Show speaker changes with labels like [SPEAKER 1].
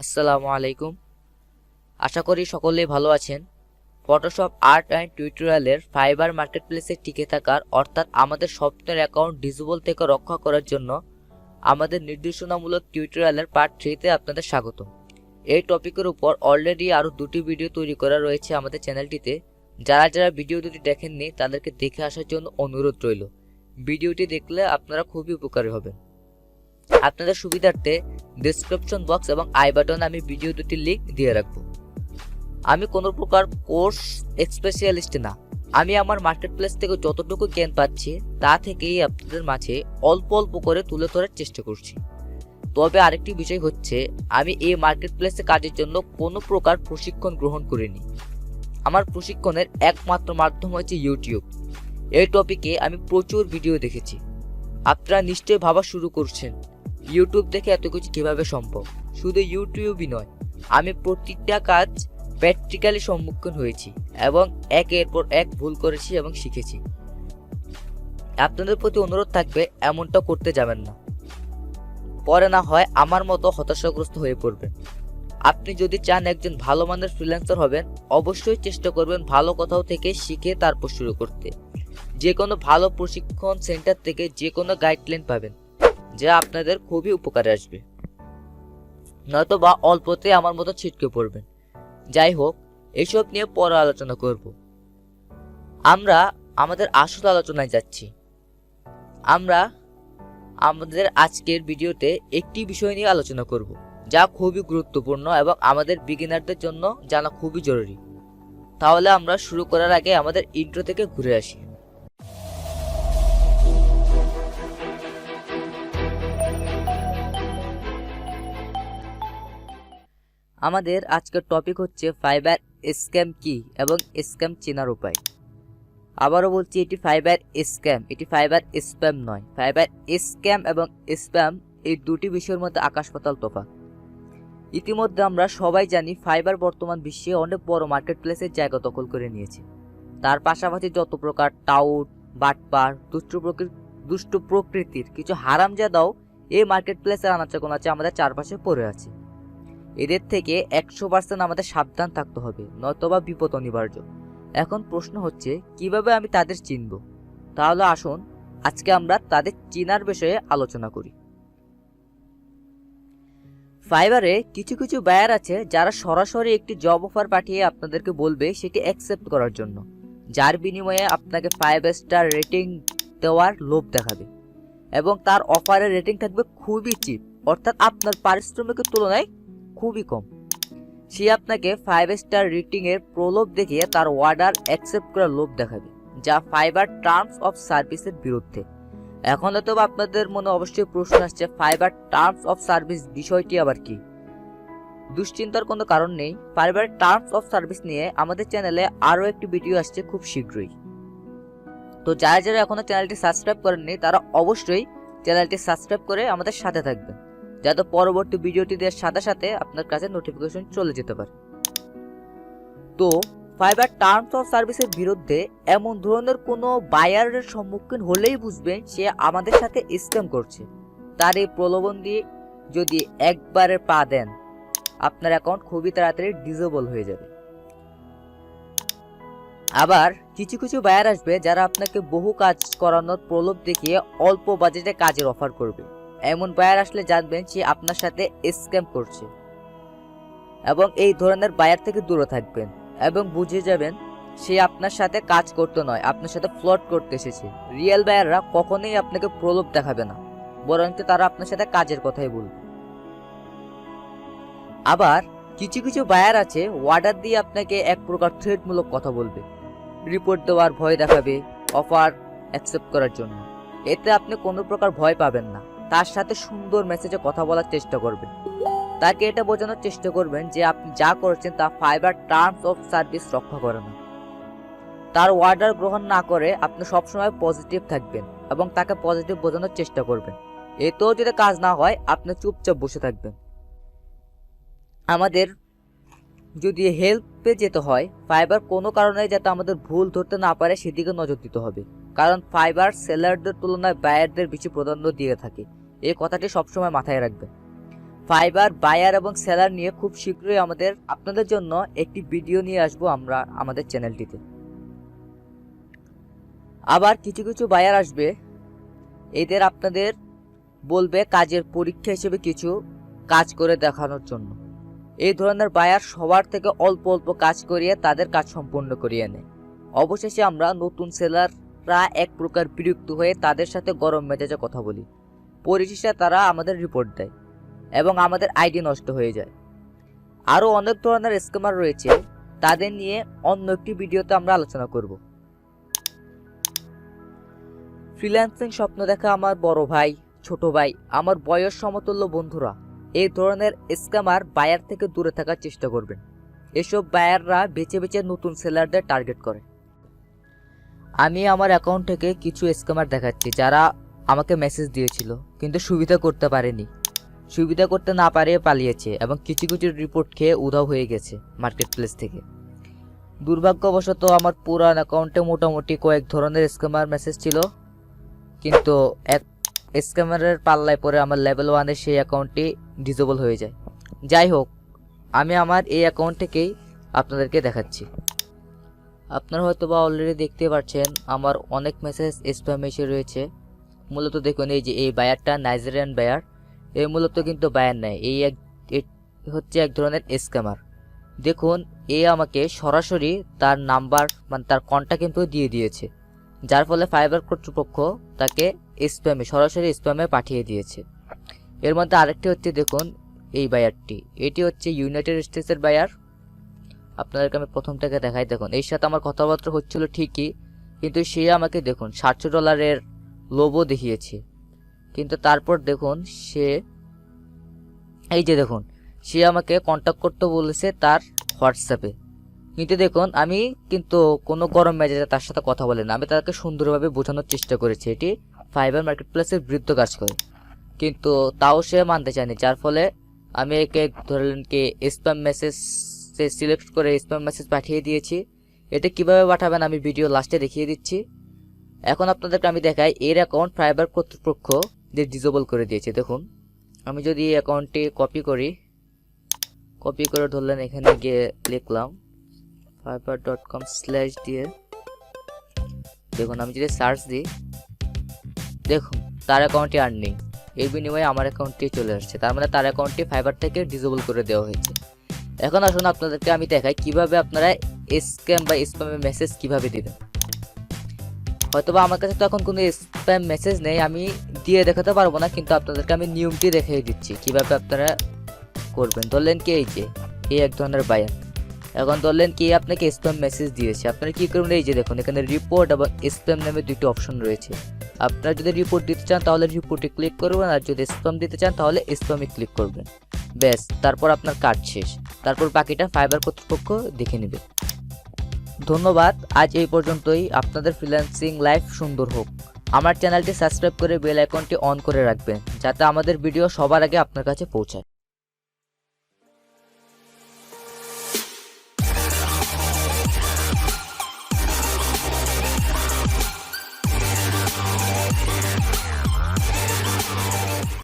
[SPEAKER 1] আসসালামু আলাইকুম। আশা করি সকলেই ভালো আছেন। ফটোশপ আর্ট অ্যান্ড টিউটোরিয়ালের ফাইবার মার্কেটপ্লেসে টিকে থাকার অর্থাৎ আমাদের স্বপ্নের অ্যাকাউন্ট ডিসেবল থেকে রক্ষা করার জন্য আমাদের নির্দেশনামূলক টিউটোরিয়ালের পার্ট 3তে আপনাদের স্বাগত। এই টপিকের উপর অলরেডি আরও 2টি ভিডিও তৈরি করা রয়েছে আমাদের চ্যানেলটিতে। যারা ভিডিও দুটি দেখেননি তাদেরকে দেখে আসার জন্য অনুরোধ রইল। ভিডিওটি দেখলে আপনারা খুবই উপকারী হবেন। আপনাদের সুবিধার্থে ডেসক্রিপশন বক্স এবং আই বাটনে আমি ভিডিও দুটির লিঙ্ক দিয়ে রাখব। আমি কোনো প্রকার কোর্স স্পেশালিস্ট না। আমি আমার মার্কেটপ্লেস থেকে যতটুকু জ্ঞান পাচ্ছি তা থেকেই আপনাদের মাঝে অল্প অল্প করে তুলে ধরার চেষ্টা করছি। তবে আরেকটি বিষয় হচ্ছে, আমি এই মার্কেটপ্লেসে কাজের জন্য কোনো প্রকার প্রশিক্ষণ গ্রহণ করিনি। আমার প্রশিক্ষণের একমাত্র মাধ্যম হচ্ছে ইউটিউব। এই টপিকে আমি প্রচুর ভিডিও দেখেছি। আপনারা নিশ্চয়ই ভাবা শুরু করছেন, ইউটিউব দেখে এত কিছু কীভাবে সম্ভব। শুধু ইউটিউবই নয়, আমি প্রতিটা কাজ প্র্যাকটিক্যালি সম্মুখীন হয়েছি এবং একের পর এক ভুল করেছি এবং শিখেছি। আপনাদের প্রতি অনুরোধ থাকবে এমনটা করতে যাবেন না, পরে না হয় আমার মতো হতাশাগ্রস্ত হয়ে পড়বেন। আপনি যদি চান একজন ভালো মানের ফ্রিল্যান্সার হবেন, অবশ্যই চেষ্টা করবেন ভালো কোথাও থেকে শিখে তারপর শুরু করতে। যে কোনো ভালো প্রশিক্ষণ সেন্টার থেকে যে কোনো গাইডলাইন পাবেন যা আপনাদের খুবই উপকারে আসবে, নয়তো বা অল্পতে আমার মতো ছিটকে পড়বেন। যাই হোক, এসব নিয়ে পরে আলোচনা করব। আমরা আমাদের আসল আলোচনায় যাচ্ছি। আমরা আমাদের আজকের ভিডিওতে একটি বিষয় নিয়ে আলোচনা করব যা খুবই গুরুত্বপূর্ণ এবং আমাদের বিগিনারদের জন্য জানা খুবই জরুরি। তাহলে আমরা শুরু করার আগে আমাদের ইন্ট্রো থেকে ঘুরে আসি। আমাদের আজকের টপিক হচ্ছে ফাইবার স্ক্যাম কি এবং স্ক্যাম চেনার উপায়। আবারও বলছি, এটি ফাইবার স্ক্যাম, এটি ফাইবার স্প্যাম নয়। ফাইবার স্ক্যাম এবং স্প্যাম এই দুটি বিষয়ের মধ্যে আকাশ পাতাল তফাৎ। ইতিমধ্যে আমরা সবাই জানি ফাইবার বর্তমান বিশ্বে অনেক বড় মার্কেটপ্লেসের জায়গা দখল করে নিয়েছে। তার পাশাপাশি যত প্রকার টাউট, বাটপার, দুষ্ট প্রকৃতির কিছু হারামজাদাও এই মার্কেটপ্লেসের আনাচে আমাদের চারপাশে পড়ে আছে। এদের থেকে 100% আমাদের সাবধান থাকতে হবে, নয়তোবা বিপদ অনিবার্য। এখন প্রশ্ন হচ্ছে, কিভাবে আমি তাদের চিনব? তাহলে আসুন আজকে আমরা তাদের চিনার বিষয়ে আলোচনা করি। ফাইবারে কিছু কিছু বায়ার আছে যারা সরাসরি একটি জব অফার পাঠিয়ে আপনাদেরকে বলবে সেটি অ্যাকসেপ্ট করার জন্য, যার বিনিময়ে আপনাকে 5 স্টার রেটিং দেওয়ার লোভ দেখাবে এবং তার অফারের রেটিং থাকবে খুবই চিপ, অর্থাৎ আপনার পারিশ্রমিকের তুলনায় খুবই কম। সে আপনাকে 5 স্টার রেটিং এর প্রলোভ দেখিয়ে তার অর্ডার অ্যাকসেপ্ট করার লোভ দেখাবে, যা ফাইবার টার্মস অফ সার্ভিসের বিরুদ্ধে। এখন হয়তো আপনাদের মনে অবশ্যই প্রশ্ন আসছে, ফাইবার টার্মস অফ সার্ভিস বিষয়টি আবার কি? দুশ্চিন্তার কোনো কারণ নেই। ফাইবার টার্মস অফ সার্ভিস নিয়ে আমাদের চ্যানেলে আরও একটি ভিডিও আসছে খুব শীঘ্রই। তো যারা এখনো চ্যানেলটি সাবস্ক্রাইব করেননি তারা অবশ্যই চ্যানেলটি সাবস্ক্রাইব করে আমাদের সাথে থাকবেন, যাতে পরবর্তী ভিডিওটি দেওয়ার সাথে সাথে আপনার কাছে নোটিফিকেশন চলে যেতে পারে। তো ফাইবার টার্মস অফ সার্ভিসের বিরুদ্ধে এমন ধরনের কোনো বায়ারের সম্মুখীন হলেই বুঝবেন সে আমাদের সাথে স্ক্যাম করছে। তার এই প্রলোভন দিয়ে যদি একবারে পা দেন, আপনার অ্যাকাউন্ট খুবই তাড়াতাড়ি ডিসেবল হয়ে যাবে। আবার কিছু কিছু বায়ার আসবে যারা আপনাকে বহু কাজ করানোর প্রলোভ দেখিয়ে অল্প বাজেটে কাজের অফার করবে। এমন বায়ার আসলে জানবেন সে আপনার সাথে স্ক্যাম করছে এবং এই ধরনের বায়ার থেকে দূরে থাকবেন এবং বুঝে যাবেন সে আপনার সাথে কাজ করতে নয়, আপনার সাথে ফ্লড করতে এসেছে। রিয়েল বায়াররা কখনোই আপনাকে প্রলোভ দেখাবে না, বরং তারা আপনার সাথে কাজের কথাই বলবে। আবার কিছু কিছু বায়ার আছে অর্ডার দিয়ে আপনাকে এক প্রকার থ্রেটমূলক কথা বলবে, রিপোর্ট দেওয়ার ভয় দেখাবে অফার অ্যাকসেপ্ট করার জন্য। এতে আপনি কোনো প্রকার ভয় পাবেন না, তার সাথে সুন্দর মেসেজে কথা বলার চেষ্টা করবেন। তাকে এটা বোঝানোর চেষ্টা করবেন যে আপনি যা করছেন তা ফাইবার টার্মস অফ সার্ভিস রক্ষা করে না। তার অর্ডার গ্রহণ না করে আপনি সবসময় পজিটিভ থাকবেন এবং তাকে পজিটিভ বোঝানোর চেষ্টা করবেন। এতেও যদি কাজ না হয় আপনি চুপচাপ বসে থাকবেন। আমাদের যদি হেল্পে যেতে হয়, ফাইবার কোনো কারণে যাতে আমাদের ভুল ধরতে না পারে সেদিকে নজর দিতে হবে, কারণ ফাইবার সেলারদের তুলনায় বায়ারদের বেশি প্রাধান্য দিয়ে থাকে। এই কথাটি সবসময় মাথায় রাখবেন। ফাইবার বায়ার এবং সেলার নিয়ে খুব শীঘ্রই আপনাদের জন্য একটি ভিডিও নিয়ে আসবো আমরা আমাদের চ্যানেলটিতে। আবার কিছু কিছু বায়ার আসবে, এদের আপনাদের বলবে কাজের পরীক্ষা হিসেবে কিছু কাজ করে দেখানোর জন্য। এই ধরনের বায়ার সবার থেকে অল্প অল্প কাজ করিয়ে তাদের কাজ সম্পূর্ণ করিয়ে নেয়। অবশেষে আমরা নতুন সেলাররা এক প্রকার বিরক্ত হয়ে তাদের সাথে গরম মেজাজে কথা বলি। পরিশেষে তারা আমাদের রিপোর্ট দেয় এবং আমাদের আইডি নষ্ট হয়ে যায়। আরও অনেক ধরনের স্ক্যামার রয়েছে, তাদের নিয়ে অন্য একটি ভিডিওতে আমরা আলোচনা করব। ফ্রিল্যান্সিং স্বপ্ন দেখা আমার বড় ভাই, ছোট ভাই, আমার বয়স সমতুল্য বন্ধুরা, এই ধরনের স্ক্যামার বায়ার থেকে দূরে থাকার চেষ্টা করবেন। এসব বায়াররা বেছে বেছে নতুন সেলারদের টার্গেট করে। আমি আমার অ্যাকাউন্ট থেকে কিছু স্ক্যামার দেখাচ্ছি যারা আমাকে মেসেজ দিয়েছিল কিন্তু সুবিধা করতে পারেনি, সুবিধা করতে না পারে পালিয়েছে এবং কিছু কিছু রিপোর্ট খেয়ে উধাও হয়ে গেছে মার্কেট প্লেস থেকে। দুর্ভাগ্যবশত আমার পুরান অ্যাকাউন্টে মোটামুটি কয়েক ধরনের স্ক্যামার মেসেজ ছিল, কিন্তু এক স্ক্যামারের পাল্লায় পরে আমার লেভেল 1-এর সেই অ্যাকাউন্টটি ডিসেবল হয়ে যায়। যাই হোক, আমি আমার এই অ্যাকাউন্ট থেকেই আপনাদেরকে দেখাচ্ছি। আপনারা হয়তো বা অলরেডি দেখতে পাচ্ছেন আমার অনেক মেসেজ স্প্যাম এসে রয়েছে। মূলত দেখুন এই যে এই বায়ারটা নাইজেরিয়ান বায়ার, এই মূলত কিন্তু বায়ার নেয়, এই হচ্ছে এক ধরনের স্ক্যামার। দেখুন আমাকে সরাসরি তার নাম্বার মানে তার কন্ট্যাক্ট কিন্তু দিয়ে দিয়েছে, যার ফলে ফাইবার কর্তৃপক্ষ তাকে সরাসরি স্প্যামে পাঠিয়ে দিয়েছে। এর মধ্যে আরেকটি হচ্ছে দেখুন এই বায়ারটি, এটি হচ্ছে ইউনাইটেড স্টেটসের বায়ার। আপনাদেরকে আমি প্রথমটাকে দেখাই। দেখুন এর সাথে আমার কথাবার্তা হচ্ছিল ঠিকই, কিন্তু সে আমাকে দেখুন $700 লোভও দেখিয়েছে। কিন্তু তারপর দেখুন সে আমাকে কন্ট্যাক্ট করতে বলেছে তার হোয়াটসঅ্যাপে। কিন্তু দেখুন আমি কিন্তু কোনো গরম মেজাজে তার সাথে কথা বলি না, আমি তাকে সুন্দরভাবে বোঝানোর চেষ্টা করেছি এটি ফাইবার মার্কেট প্লেসের বিরুদ্ধে কাজ করে, কিন্তু তাও সে মানতে চায়নি। যার ফলে আমি একে ধরলেন কি স্প্যাম মেসেজ সিলেক্ট করে স্প্যাম মেসেজ পাঠিয়ে দিয়েছি। এটা কিভাবে পাঠাবেন আমি ভিডিও লাস্টে দেখিয়ে দিচ্ছি। এখন আপনাদেরকে আমি দেখাই এর অ্যাকাউন্ট ফাইবার কর্তৃপক্ষ যে ডিসেবল করে দিয়েছে। দেখুন আমি যদি এই অ্যাকাউন্টটি কপি করে ধরলেন এখানে গিয়ে লিখলাম fiverr.com/ দিয়ে দেখুন আমি যদি সার্চ দিই, দেখুন তার অ্যাকাউন্টটি আর নেই, এর বিনিময়ে আমার অ্যাকাউন্টটি চলে আসছে। তার মানে তার অ্যাকাউন্টটি ফাইবার থেকে ডিসেবল করে দেওয়া হয়েছে। এখন আসুন আপনাদেরকে আমি দেখাই কিভাবে আপনারা স্ক্যাম বা স্প্যামের মেসেজ কিভাবে দিবেন। হয়তোবা আমার কাছে তো এখন কোনো স্প্যাম মেসেজ নেই, আমি দিয়ে দেখাতে পারবো না, কিন্তু আপনাদেরকে আমি নিয়মটি দেখিয়ে দিচ্ছি কিভাবে আপনারা করবেন। ধরলেন কি এই এক ধরনের বায়ার, এখন ধরলেন কি আপনাকে স্প্যাম মেসেজ দিয়েছে, আপনারা কি করবেন এই যে দেখুন এখানে রিপোর্ট এবং স্প্যাম নামে দুটি অপশন রয়েছে। আপনারা যদি রিপোর্ট দিতে চান তাহলে রিপোর্টে ক্লিক করবেন, আর যদি স্প্যাম দিতে চান তাহলে স্প্যামে ক্লিক করবেন। ব্যাস, তারপর আপনার কাজ শেষ। তারপর বাকিটা ফাইবার কর্তৃপক্ষ দেখে নেবে। ধন্যবাদ, আজ এই পর্যন্তই। আপনাদের ফ্রিল্যান্সিং লাইফ সুন্দর হোক। আমার চ্যানেলটি সাবস্ক্রাইব করে বেল আইকনটি অন করে রাখবেন যাতে আমাদের ভিডিও সবার আগে আপনার কাছে পৌঁছায়।